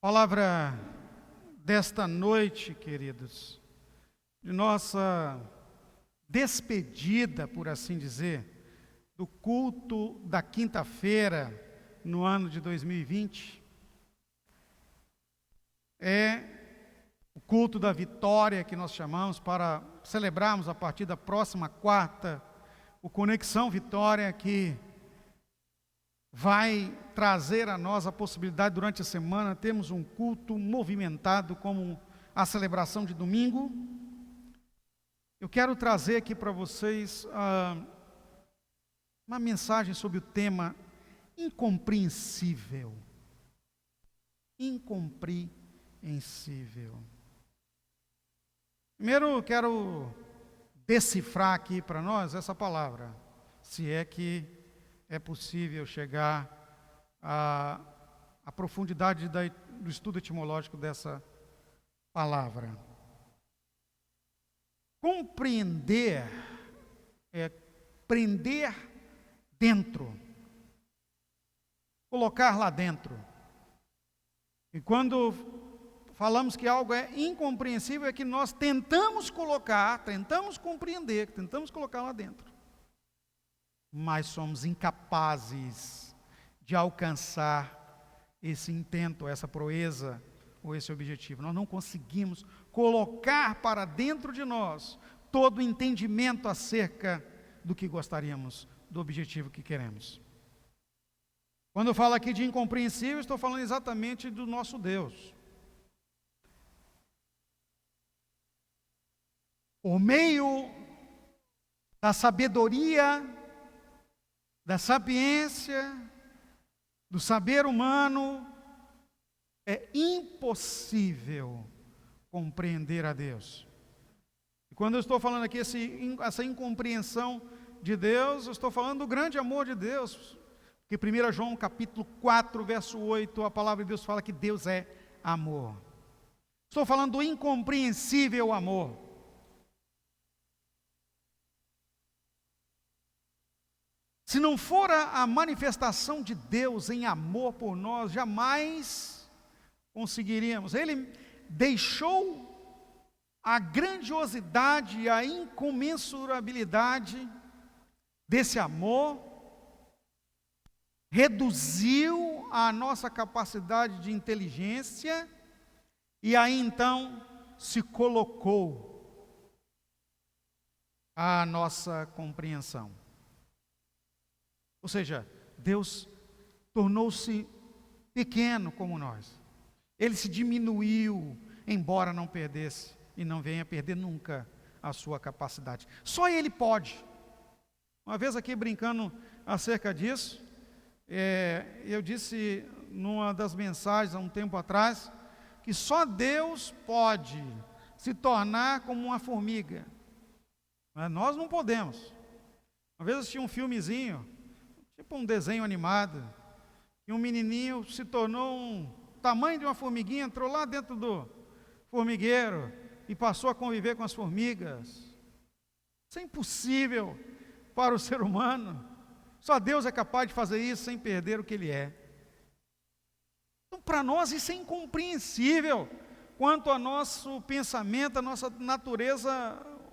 Palavra desta noite, queridos, de nossa despedida, por assim dizer, do culto da quinta-feira no ano de 2020, é o culto da vitória que nós chamamos para celebrarmos a partir da próxima quarta, o Conexão Vitória, que vai trazer a nós a possibilidade durante a semana termos um culto movimentado como a celebração de domingo. Eu quero trazer aqui para vocês uma mensagem sobre o tema incompreensível. Incompreensível. Primeiro eu quero decifrar aqui para nós essa palavra, se é que é possível chegar à profundidade do estudo etimológico dessa palavra. Compreender é prender dentro, colocar lá dentro. E quando falamos que algo é incompreensível, é que nós tentamos compreender, tentamos colocar lá dentro. Mas somos incapazes de alcançar esse intento, essa proeza ou esse objetivo. Nós não conseguimos colocar para dentro de nós todo o entendimento acerca do que gostaríamos, do objetivo que queremos. Quando eu falo aqui de incompreensível, estou falando exatamente do nosso Deus. Por meio da sabedoria, da sapiência, do saber humano, é impossível compreender a Deus. E quando eu estou falando aqui essa incompreensão de Deus, eu estou falando do grande amor de Deus, que 1 João capítulo 4, verso 8, a palavra de Deus fala que Deus é amor. Estou falando do incompreensível amor. Se não for a manifestação de Deus em amor por nós, jamais conseguiríamos. Ele deixou a grandiosidade e a incomensurabilidade desse amor, reduziu a nossa capacidade de inteligência e aí então se colocou à nossa compreensão. Ou seja, Deus tornou-se pequeno como nós. Ele se diminuiu, embora não perdesse e não venha perder nunca a sua capacidade. Só Ele pode. Uma vez aqui brincando acerca disso, eu disse numa das mensagens há um tempo atrás, que só Deus pode se tornar como uma formiga. Mas nós não podemos. Uma vez eu assisti um filmezinho, tipo um desenho animado, e um menininho se tornou um tamanho de uma formiguinha, entrou lá dentro do formigueiro e passou a conviver com as formigas. Isso é impossível para o ser humano. Só Deus é capaz de fazer isso sem perder o que Ele é. Então, para nós isso é incompreensível quanto ao nosso pensamento, a nossa natureza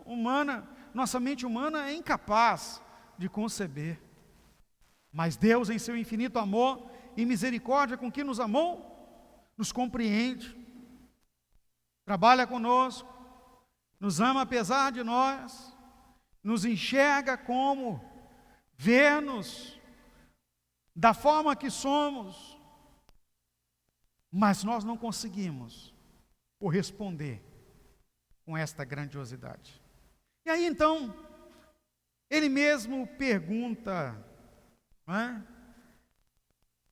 humana, nossa mente humana é incapaz de conceber. Mas Deus, em seu infinito amor e misericórdia com que nos amou, nos compreende, trabalha conosco, nos ama apesar de nós, nos enxerga como, vê-nos da forma que somos, mas nós não conseguimos corresponder com esta grandiosidade. E aí então, Ele mesmo pergunta,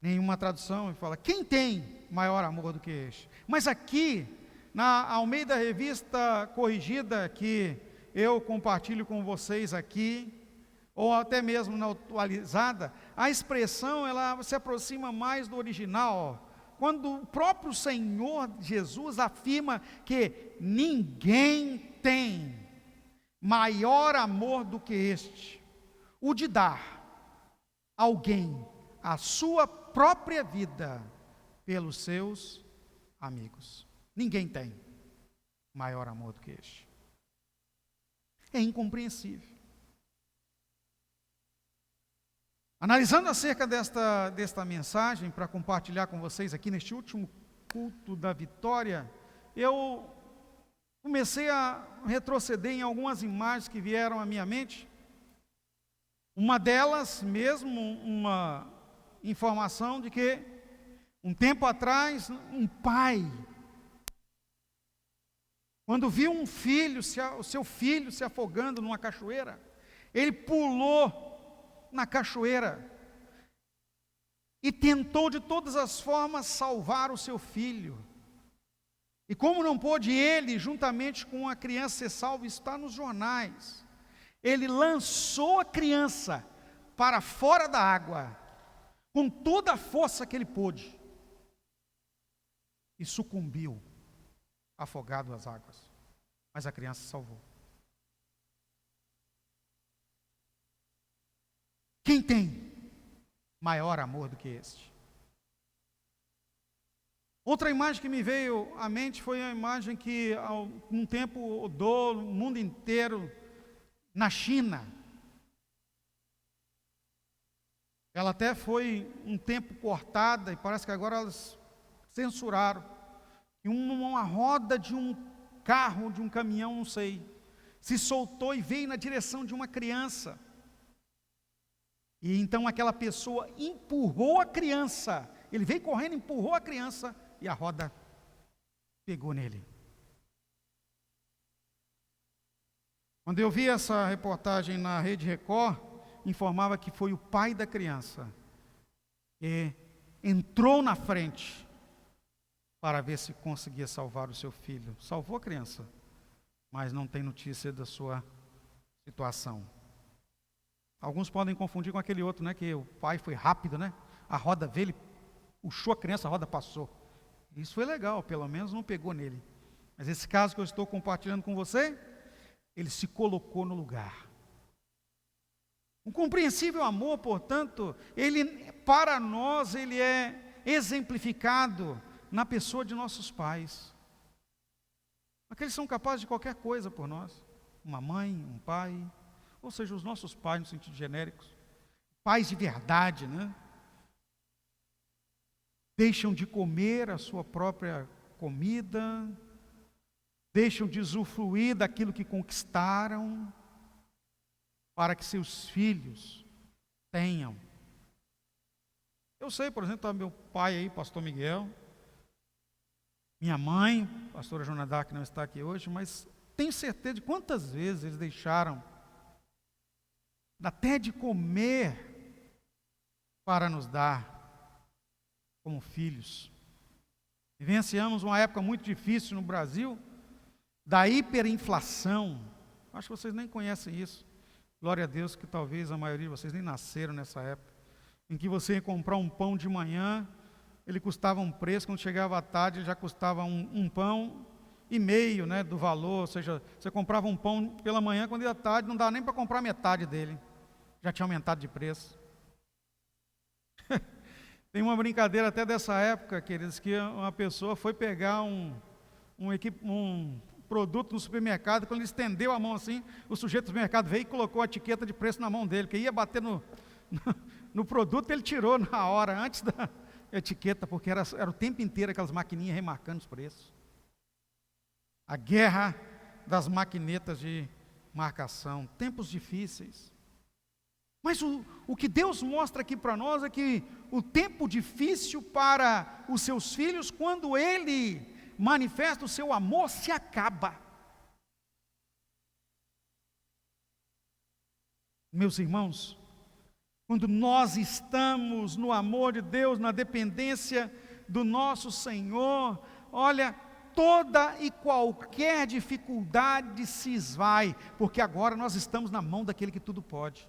nenhuma tradução fala, quem tem maior amor do que este? Mas aqui, na Almeida Revista Corrigida, que eu compartilho com vocês aqui, ou até mesmo na atualizada, a expressão ela se aproxima mais do original, quando o próprio Senhor Jesus afirma que ninguém tem maior amor do que este, o de dar alguém a sua própria vida pelos seus amigos. Ninguém tem maior amor do que este. É incompreensível. Analisando acerca desta mensagem, para compartilhar com vocês aqui neste último culto da vitória, eu comecei a retroceder em algumas imagens que vieram à minha mente. Uma delas, mesmo uma informação de que, um tempo atrás, um pai, quando viu o seu filho se afogando numa cachoeira, ele pulou na cachoeira e tentou de todas as formas salvar o seu filho. E como não pôde ele, juntamente com a criança, ser salvo, está nos jornais, ele lançou a criança para fora da água, com toda a força que ele pôde, e sucumbiu, afogado às águas. Mas a criança se salvou. Quem tem maior amor do que este? Outra imagem que me veio à mente foi a imagem que, um tempo, rodou o mundo inteiro, na China. Ela até foi um tempo cortada, e parece que agora elas censuraram. E uma roda de um carro, de um caminhão, não sei, se soltou e veio na direção de uma criança. E então aquela pessoa empurrou a criança. Ele veio correndo, empurrou a criança e a roda pegou nele. Quando eu vi essa reportagem na Rede Record, informava que foi o pai da criança que entrou na frente para ver se conseguia salvar o seu filho. Salvou a criança, mas não tem notícia da sua situação. Alguns podem confundir com aquele outro, né, que o pai foi rápido, né? A roda veio, ele puxou a criança, a roda passou. Isso foi legal, pelo menos não pegou nele. Mas esse caso que eu estou compartilhando com você, ele se colocou no lugar. Um compreensível amor, portanto, ele, para nós, ele é exemplificado na pessoa de nossos pais. Aqueles são capazes de qualquer coisa por nós. Uma mãe, um pai, ou seja, os nossos pais no sentido genérico. Pais de verdade, né? Deixam de comer a sua própria comida, deixam de usufruir daquilo que conquistaram, para que seus filhos tenham. Eu sei, por exemplo, meu pai aí, pastor Miguel, minha mãe, pastora Jonadá, que não está aqui hoje, mas tenho certeza de quantas vezes eles deixaram até de comer para nos dar como filhos. Vivenciamos uma época muito difícil no Brasil, da hiperinflação. Acho que vocês nem conhecem isso. Glória a Deus que talvez a maioria de vocês nem nasceram nessa época, em que você ia comprar um pão de manhã, ele custava um preço, quando chegava à tarde ele já custava um pão e meio, né, do valor, ou seja, você comprava um pão pela manhã, quando ia à tarde não dava nem para comprar metade dele, já tinha aumentado de preço. Tem uma brincadeira até dessa época, queridos, que uma pessoa foi pegar um produto no supermercado, quando ele estendeu a mão assim, o sujeito do supermercado veio e colocou a etiqueta de preço na mão dele, que ia bater no produto, ele tirou na hora, antes da etiqueta, porque era o tempo inteiro aquelas maquininhas remarcando os preços. A guerra das maquinetas de marcação, tempos difíceis. Mas o que Deus mostra aqui para nós é que o tempo difícil para os seus filhos, quando Ele manifesta o seu amor, se acaba. Meus irmãos, quando nós estamos no amor de Deus, na dependência do nosso Senhor, olha, toda e qualquer dificuldade se esvai, porque agora nós estamos na mão daquele que tudo pode.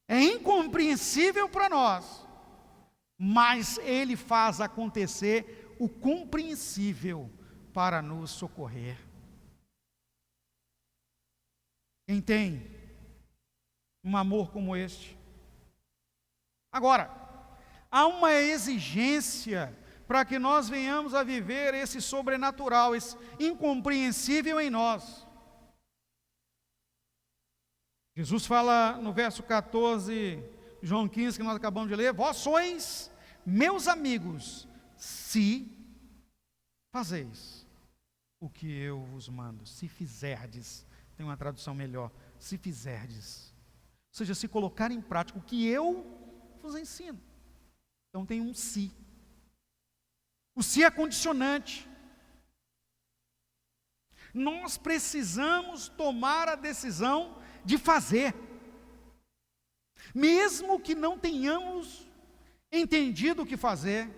É incompreensível para nós, mas Ele faz acontecer o compreensível para nos socorrer. Quem tem um amor como este? Agora, há uma exigência para que nós venhamos a viver esse sobrenatural, esse incompreensível em nós. Jesus fala no verso 14, João 15, que nós acabamos de ler: vós sois meus amigos, se fazeis o que eu vos mando. Se fizerdes, tem uma tradução melhor, se fizerdes, ou seja, se colocar em prática o que eu vos ensino. Então tem um se. O se é condicionante. Nós precisamos tomar a decisão de fazer, mesmo que não tenhamos entendido o que fazer,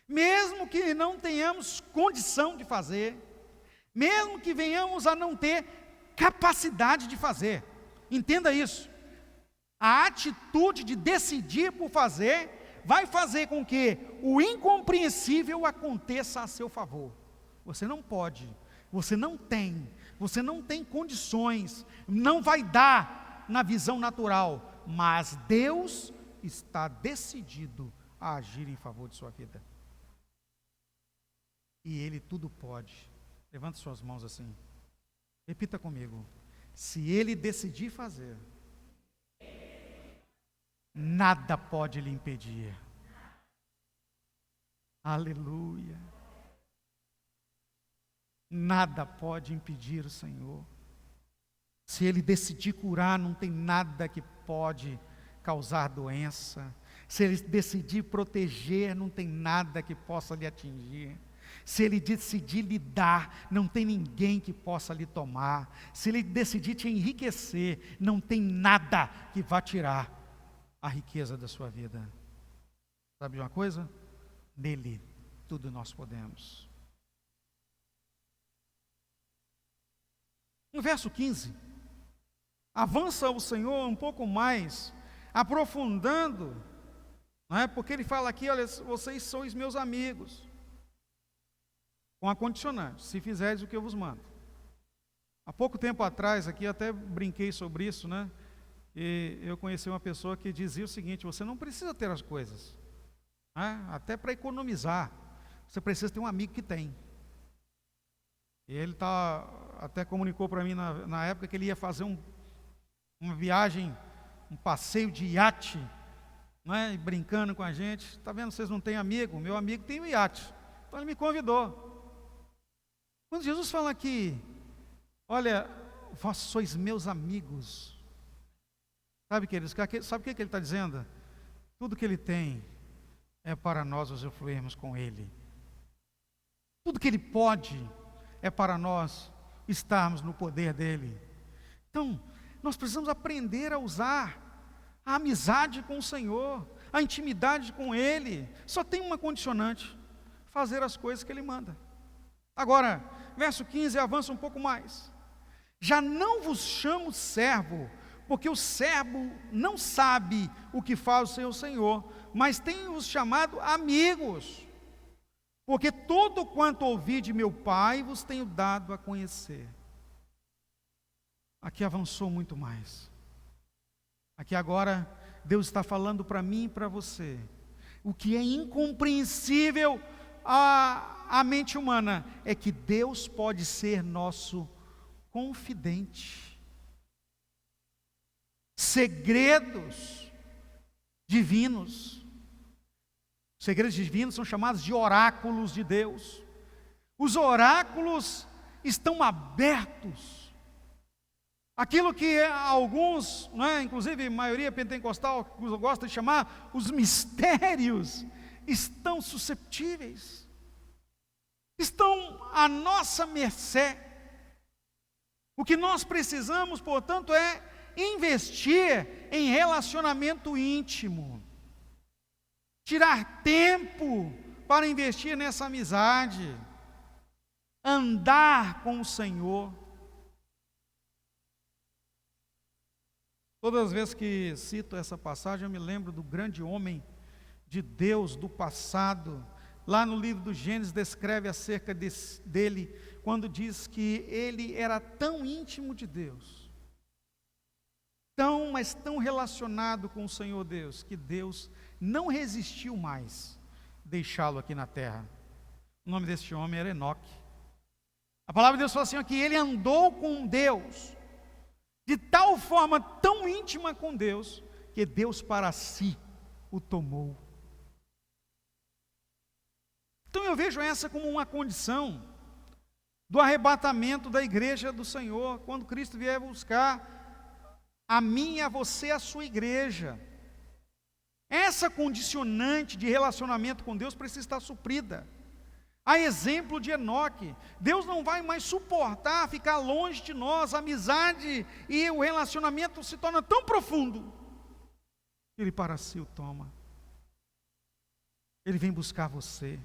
mesmo que não tenhamos condição de fazer, mesmo que venhamos a não ter capacidade de fazer. Entenda isso. A atitude de decidir por fazer vai fazer com que o incompreensível aconteça a seu favor. Você não pode, você não tem condições, não vai dar na visão natural, mas Deus está decidido a agir em favor de sua vida. E Ele tudo pode. Levante suas mãos assim. Repita comigo. Se Ele decidir fazer, nada pode lhe impedir. Aleluia. Nada pode impedir o Senhor. Se Ele decidir curar, não tem nada que pode causar doença. Se Ele decidir proteger, não tem nada que possa lhe atingir. Se Ele decidir lhe dar, não tem ninguém que possa lhe tomar. Se Ele decidir te enriquecer, não tem nada que vá tirar a riqueza da sua vida. Sabe de uma coisa? Nele, tudo nós podemos. No verso 15, avança o Senhor um pouco mais, aprofundando, não é? Porque Ele fala aqui: olha, vocês sois meus amigos, com a condicionante: se fizerdes o que eu vos mando. Há pouco tempo atrás, aqui até brinquei sobre isso, né? E eu conheci uma pessoa que dizia o seguinte: você não precisa ter as coisas, né? Até para economizar, você precisa ter um amigo que tem. E ele até comunicou para mim na época que ele ia fazer uma viagem, um passeio de iate, né? E brincando com a gente. Está vendo, vocês não têm amigo? Meu amigo tem um iate. Então ele me convidou. Quando Jesus fala aqui: olha, vós sois meus amigos, sabe, queridos, sabe o que ele está dizendo? Tudo que Ele tem é para nós usufruirmos com Ele. Tudo que Ele pode é para nós estarmos no poder dEle. Então, nós precisamos aprender a usar a amizade com o Senhor, a intimidade com Ele. Só tem uma condicionante: fazer as coisas que Ele manda. Agora, verso 15 avança um pouco mais: já não vos chamo servo, porque o servo não sabe o que faz o seu senhor, mas tenho-os chamado amigos, porque todo quanto ouvi de meu Pai vos tenho dado a conhecer. Aqui avançou muito mais. Aqui agora Deus está falando para mim e para você o que é incompreensível à mente humana: é que Deus pode ser nosso confidente. Segredos divinos são chamados de oráculos de Deus. Os oráculos estão abertos. Aquilo que alguns, inclusive a maioria pentecostal, gosta de chamar os mistérios, estão susceptíveis, estão à nossa mercê. O que nós precisamos, portanto, é investir em relacionamento íntimo, tirar tempo para investir nessa amizade, andar com o Senhor. Todas as vezes que cito essa passagem, eu me lembro do grande homem de Deus do passado. Lá no livro do Gênesis descreve acerca dele, quando diz que ele era tão íntimo de Deus, mas tão relacionado com o Senhor Deus, que Deus não resistiu mais deixá-lo aqui na terra. O nome deste homem era Enoque. A palavra de Deus fala assim, que ele andou com Deus, de tal forma tão íntima com Deus, que Deus para si o tomou. Então eu vejo essa como uma condição do arrebatamento da igreja do Senhor, quando Cristo vier buscar a mim e a você, a sua igreja. Essa condicionante de relacionamento com Deus precisa estar suprida. A exemplo de Enoque, Deus não vai mais suportar ficar longe de nós, a amizade e o relacionamento se torna tão profundo, que Ele para si o toma. Ele vem buscar você.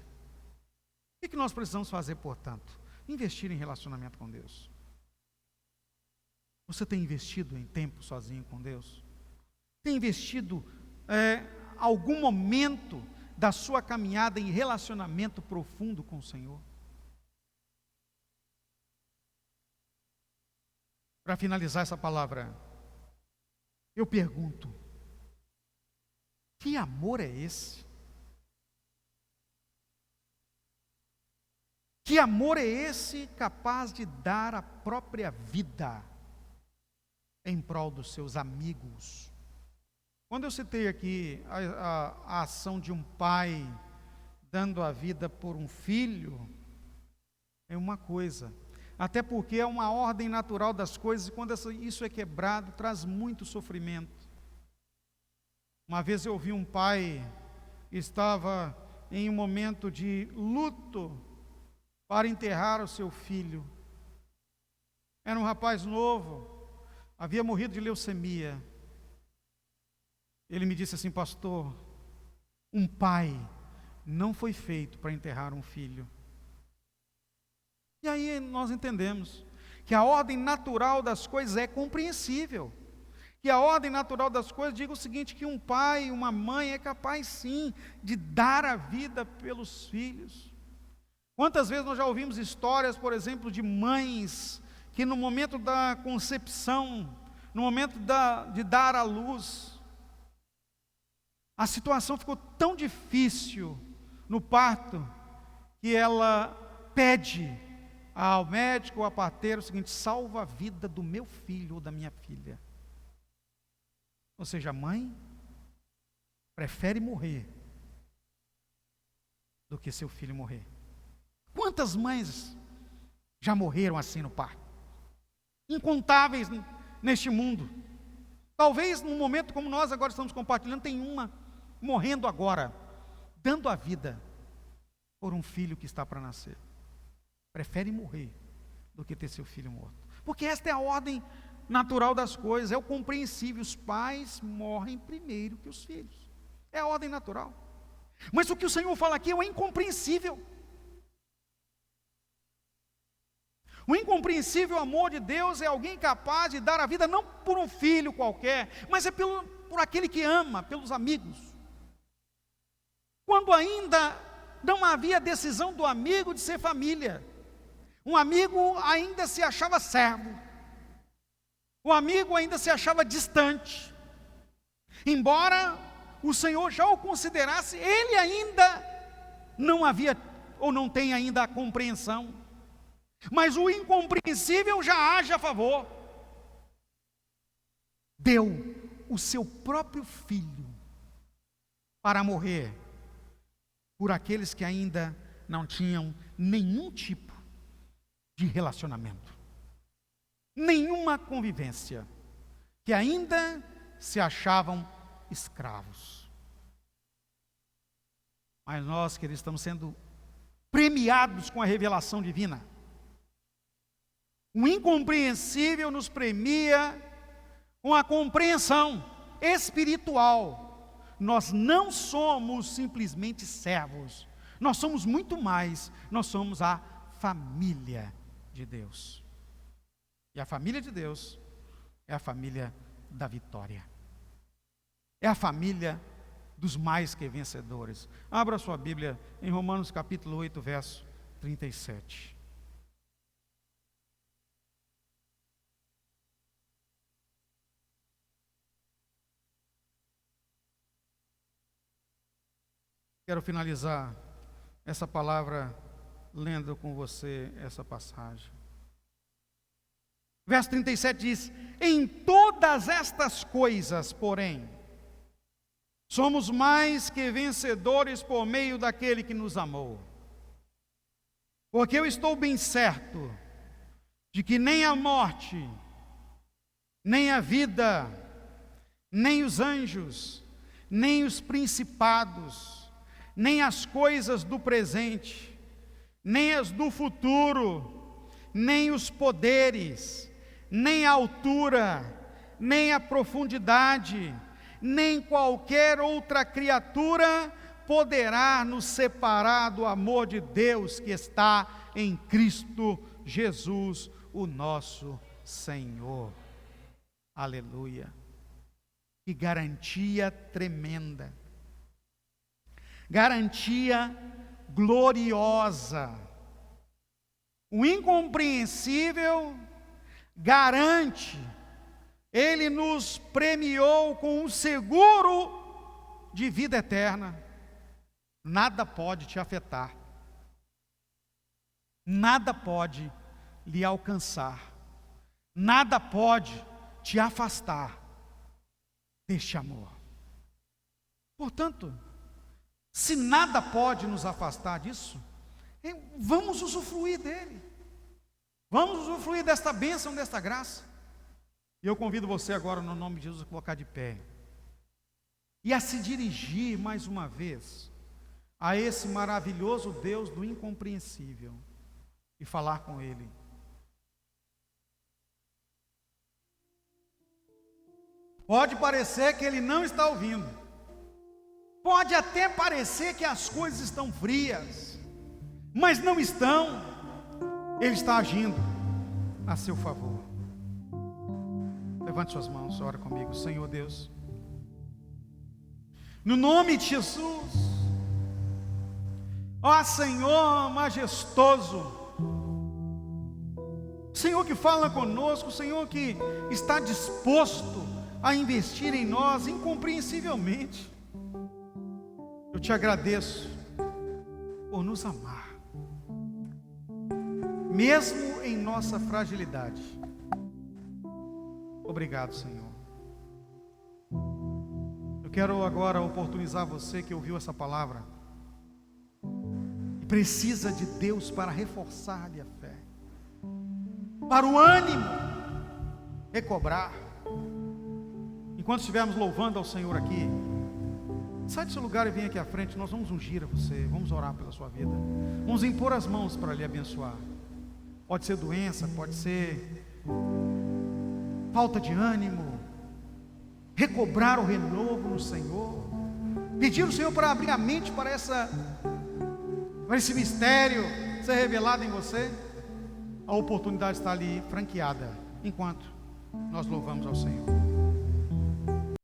O que nós precisamos fazer, portanto? Investir em relacionamento com Deus. Você tem investido em tempo sozinho com Deus? Tem investido algum momento da sua caminhada em relacionamento profundo com o Senhor? Para finalizar essa palavra, eu pergunto: que amor é esse? Que amor é esse capaz de dar a própria vida em prol dos seus amigos? Quando eu citei aqui a ação de um pai dando a vida por um filho, é uma coisa, até porque é uma ordem natural das coisas, e quando isso é quebrado, traz muito sofrimento. Uma vez eu ouvi um pai que estava em um momento de luto para enterrar o seu filho. Era um rapaz novo, havia morrido de leucemia. Ele me disse assim: pastor, um pai não foi feito para enterrar um filho. E aí nós entendemos que a ordem natural das coisas é compreensível. Que a ordem natural das coisas diga o seguinte, que um pai e uma mãe é capaz sim de dar a vida pelos filhos. Quantas vezes nós já ouvimos histórias, por exemplo, de mães que no momento da concepção, no momento de dar à luz, a situação ficou tão difícil no parto, que ela pede ao médico ou à parteira o seguinte: salva a vida do meu filho ou da minha filha. Ou seja, a mãe prefere morrer do que seu filho morrer. Quantas mães já morreram assim no parto? Incontáveis neste mundo. Talvez num momento como nós agora estamos compartilhando, tem uma morrendo agora, dando a vida por um filho que está para nascer. Prefere morrer do que ter seu filho morto. Porque esta é a ordem natural das coisas, é o compreensível. Os pais morrem primeiro que os filhos. É a ordem natural. Mas o que o Senhor fala aqui é o incompreensível. O incompreensível amor de Deus é alguém capaz de dar a vida não por um filho qualquer, mas é por aquele que ama, pelos amigos. Quando ainda não havia decisão do amigo de ser família, um amigo ainda se achava servo, o amigo ainda se achava distante. Embora o Senhor já o considerasse, ele ainda não havia ou não tem ainda a compreensão. Mas o incompreensível já age a favor. Deu o seu próprio filho para morrer por aqueles que ainda não tinham nenhum tipo de relacionamento, nenhuma convivência, que ainda se achavam escravos. Mas nós, que estamos sendo premiados com a revelação divina, o incompreensível nos premia com a compreensão espiritual. Nós não somos simplesmente servos, nós somos muito mais, nós somos a família de Deus. E a família de Deus é a família da vitória, é a família dos mais que vencedores. Abra sua Bíblia em Romanos capítulo 8, verso 37. Quero finalizar essa palavra lendo com você essa passagem. Verso 37 diz: em todas estas coisas, porém, somos mais que vencedores por meio daquele que nos amou. Porque eu estou bem certo de que nem a morte, nem a vida, nem os anjos, nem os principados, nem as coisas do presente, nem as do futuro, nem os poderes, nem a altura, nem a profundidade, nem qualquer outra criatura poderá nos separar do amor de Deus que está em Cristo Jesus, o nosso Senhor. Aleluia. Que garantia tremenda, garantia gloriosa. O incompreensível garante, Ele nos premiou com um seguro de vida eterna. Nada pode te afetar, nada pode lhe alcançar, nada pode te afastar deste amor. Portanto, se nada pode nos afastar disso, vamos usufruir dele, vamos usufruir desta bênção, desta graça. E eu convido você agora, no nome de Jesus, a colocar de pé e a se dirigir mais uma vez a esse maravilhoso Deus do incompreensível e falar com Ele. Pode parecer que Ele não está ouvindo, pode até parecer que as coisas estão frias, mas não estão. Ele está agindo a seu favor. Levante suas mãos, ora comigo. Senhor Deus, no nome de Jesus, ó Senhor majestoso, Senhor que fala conosco, Senhor que está disposto a investir em nós incompreensivelmente, eu te agradeço por nos amar, mesmo em nossa fragilidade. Obrigado, Senhor. Eu quero agora oportunizar você que ouviu essa palavra e precisa de Deus para reforçar-lhe a fé, para o ânimo recobrar. Enquanto estivermos louvando ao Senhor aqui, sai do seu lugar e vem aqui à frente. Nós vamos ungir a você, vamos orar pela sua vida, vamos impor as mãos para lhe abençoar. Pode ser doença, pode ser falta de ânimo, recobrar o renovo no Senhor, pedir ao Senhor para abrir a mente para esse mistério ser revelado em você. A oportunidade está ali franqueada, enquanto nós louvamos ao Senhor.